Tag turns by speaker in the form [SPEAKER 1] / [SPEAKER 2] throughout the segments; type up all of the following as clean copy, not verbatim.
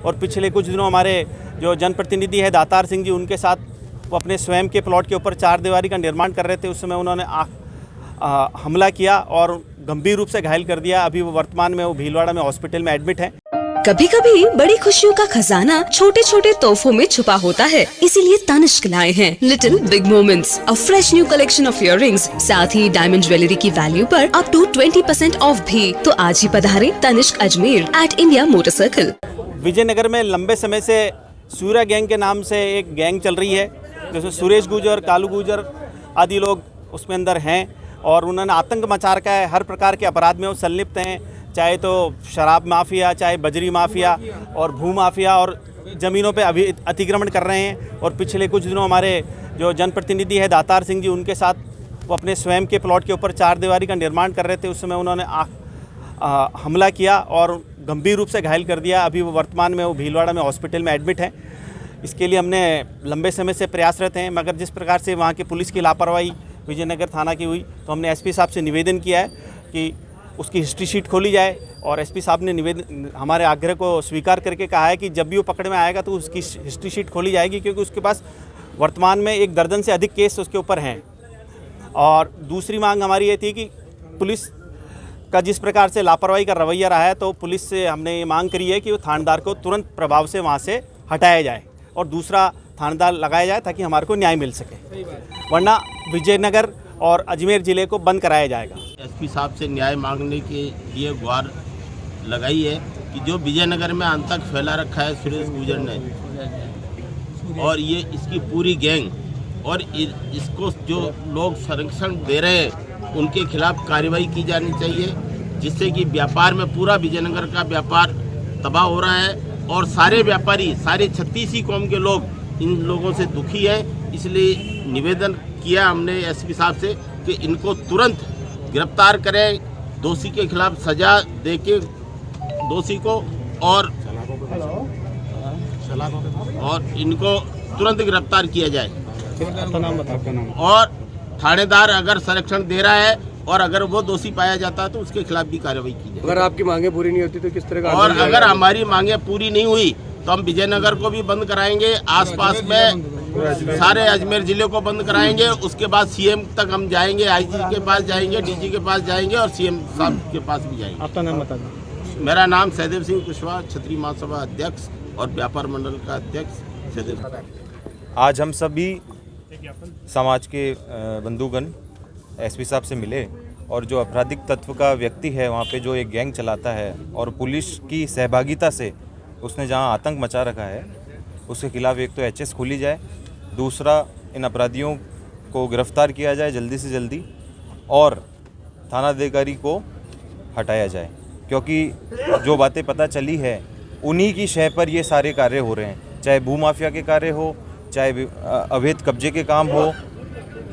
[SPEAKER 1] और पिछले कुछ दिनों हमारे जो जनप्रतिनिधि है दातार सिंह जी, उनके साथ वो अपने स्वयं के प्लॉट के ऊपर चारदीवारी का निर्माण कर रहे थे। उस समय उन्होंने हमला किया और गंभीर रूप से घायल कर दिया। अभी वो वर्तमान में वो भीलवाड़ा में हॉस्पिटल में एडमिट है।
[SPEAKER 2] कभी कभी बड़ी खुशियों का खजाना छोटे छोटे तोहफों में छुपा होता है, इसीलिए तनिष्क लाए हैं little big moments, a fresh new collection of earrings, साथ ही डायमंड ज्वेलरी की वैल्यू पर अप टू 20% ऑफ भी। तो आज ही पधारें Tanishq Ajmer at India motor circle.
[SPEAKER 1] Vijaynagar में लंबे समय से सूर्या गैंग के नाम से एक गैंग चल रही है, जिसमें सुरेश गुर्जर, कालू गुर्जर आदि लोग उसमें अंदर हैं और उन्होंने आतंक मचा रखा है। हर प्रकार के अपराध में वो संलिप्त हैं, चाहे तो शराब माफिया, चाहे बजरी माफिया और भू माफिया, और ज़मीनों पे अभी अतिक्रमण कर रहे हैं। और पिछले कुछ दिनों हमारे जो जनप्रतिनिधि है दातार सिंह जी, उनके साथ वो अपने स्वयं के प्लॉट के ऊपर चारदीवारी का निर्माण कर रहे थे। उस समय उन्होंने हमला किया और गंभीर रूप से घायल कर दिया। अभी वो वर्तमान में वो भीलवाड़ा में हॉस्पिटल में एडमिट है। इसके लिए हमने लंबे समय से प्रयासरत हैं, मगर जिस प्रकार से वहाँ की पुलिस की लापरवाही विजयनगर थाना की हुई, तो हमने एसपी साहब से निवेदन किया है कि उसकी हिस्ट्री शीट खोली जाए। और एसपी साहब ने हमारे आग्रह को स्वीकार करके कहा है कि जब भी वो पकड़ में आएगा तो उसकी हिस्ट्री शीट खोली जाएगी, क्योंकि उसके पास वर्तमान में 1 दर्जन से अधिक केस उसके ऊपर हैं। और दूसरी मांग हमारी ये थी कि पुलिस का जिस प्रकार से लापरवाही का रवैया रहा है, तो पुलिस से हमने ये मांग करी है कि वो थानेदार को तुरंत प्रभाव से वहाँ से हटाया जाए और दूसरा थानेदार लगाया जाए, ताकि हमारे को न्याय मिल सके, वरना विजयनगर और अजमेर ज़िले को बंद कराया जाएगा।
[SPEAKER 3] एसपी साहब से न्याय मांगने के लिए गुहार लगाई है कि जो विजयनगर में आतंक फैला रखा है सुरेश गुर्जर ने, और ये इसकी पूरी गैंग, और इसको जो लोग संरक्षण दे रहे हैं उनके खिलाफ कार्रवाई की जानी चाहिए, जिससे कि व्यापार में पूरा विजयनगर का व्यापार तबाह हो रहा है और सारे व्यापारी, सारे 36 कौम के लोग इन लोगों से दुखी हैं। इसलिए निवेदन किया हमने एसपी साहब से कि इनको तुरंत गिरफ्तार करें, दोषी के खिलाफ सजा देके दोषी को, और इनको तुरंत गिरफ्तार किया जाए। और थानेदार अगर संरक्षण दे रहा है और अगर वो दोषी पाया जाता है तो उसके खिलाफ भी कार्रवाई की जाए।
[SPEAKER 4] अगर आपकी मांगे पूरी नहीं होती तो किस तरह का?
[SPEAKER 3] और अगर हमारी मांगे पूरी नहीं हुई तो हम विजयनगर को भी बंद कराएंगे, आसपास में सारे अजमेर जिले को बंद कराएंगे। उसके बाद सीएम तक हम जाएंगे, आईजी के पास जाएंगे, डीजी के पास जाएंगे और सीएम साहब के पास भी जाएंगे।
[SPEAKER 4] आपका नाम बता दें।
[SPEAKER 3] मेरा नाम सहदेव सिंह कुशवाहा, क्षत्रिय महासभा अध्यक्ष और व्यापार मंडल का अध्यक्ष सहदेव।
[SPEAKER 5] आज हम सभी समाज के बंधुगण एसपी साहब से मिले और जो आपराधिक तत्व का व्यक्ति है वहाँ पे जो एक गैंग चलाता है और पुलिस की सहभागिता से उसने जहाँ आतंक मचा रखा है, उसके खिलाफ एक तो एचएस खोली जाए, दूसरा इन अपराधियों को गिरफ्तार किया जाए जल्दी से जल्दी और थानाधिकारी को हटाया जाए, क्योंकि जो बातें पता चली है उन्हीं की शय पर ये सारे कार्य हो रहे हैं, चाहे भूमाफिया के कार्य हो, चाहे अवैध कब्जे के काम हो।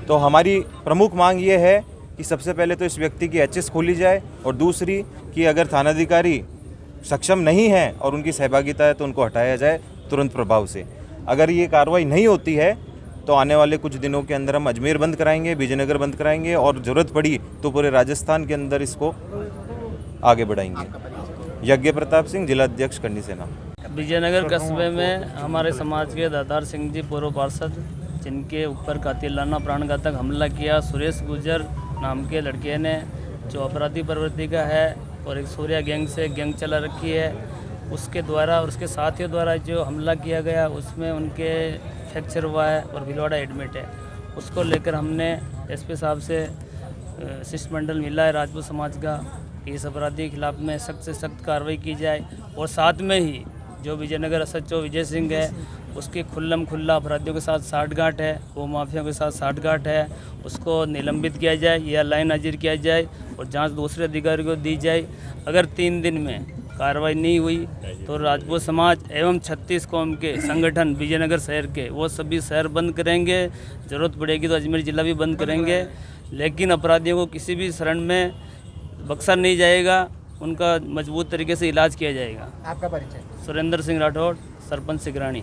[SPEAKER 5] तो हमारी प्रमुख मांग ये है कि सबसे पहले तो इस व्यक्ति की एचएस खोली जाए और दूसरी कि अगर थानाधिकारी सक्षम नहीं है और उनकी सहभागिता है तो उनको हटाया जाए तुरंत प्रभाव से। अगर ये कार्रवाई नहीं होती है तो आने वाले कुछ दिनों के अंदर हम अजमेर बंद कराएंगे, विजयनगर बंद कराएंगे और ज़रूरत पड़ी तो पूरे राजस्थान के अंदर इसको आगे बढ़ाएंगे। यज्ञ प्रताप सिंह, जिला अध्यक्ष करनी सेना।
[SPEAKER 6] विजयनगर कस्बे में हमारे समाज के दातार सिंह जी पूर्व पार्षद, जिनके ऊपर कातिलाना प्राणघातक हमला किया सुरेश गुर्जर नाम के लड़के ने, जो अपराधी प्रवृत्ति का है और एक सूर्या गैंग से गैंग चला रखी है, उसके द्वारा और उसके साथियों द्वारा जो हमला किया गया उसमें उनके फ्रैक्चर हुआ है और भीलवाड़ा एडमिट है। उसको लेकर हमने एसपी साहब से शिष्टमंडल मिला है राजपूत समाज का कि इस अपराधी के खिलाफ में सख्त से सख्त कार्रवाई की जाए और साथ में ही जो विजयनगर एसएचओ विजय सिंह है उसकी खुल्ला अपराधियों के साथ साठगांठ है, वो माफिया के साथ साठगांठ है, उसको निलंबित किया जाए या लाइन हाजिर किया जाए और जांच दूसरे अधिकारी को दी जाए। अगर 3 दिन में कार्रवाई नहीं हुई तो राजपूत समाज एवं 36 कौम के संगठन विजयनगर शहर के वो सभी शहर बंद करेंगे, ज़रूरत पड़ेगी तो अजमेर ज़िला भी बंद करेंगे, लेकिन अपराधियों को किसी भी शरण में बख्शा नहीं जाएगा, उनका मजबूत तरीके से इलाज किया जाएगा।
[SPEAKER 4] आपका परिचय?
[SPEAKER 6] सुरेंद्र सिंह राठौड़, सरपंच सिगरानी।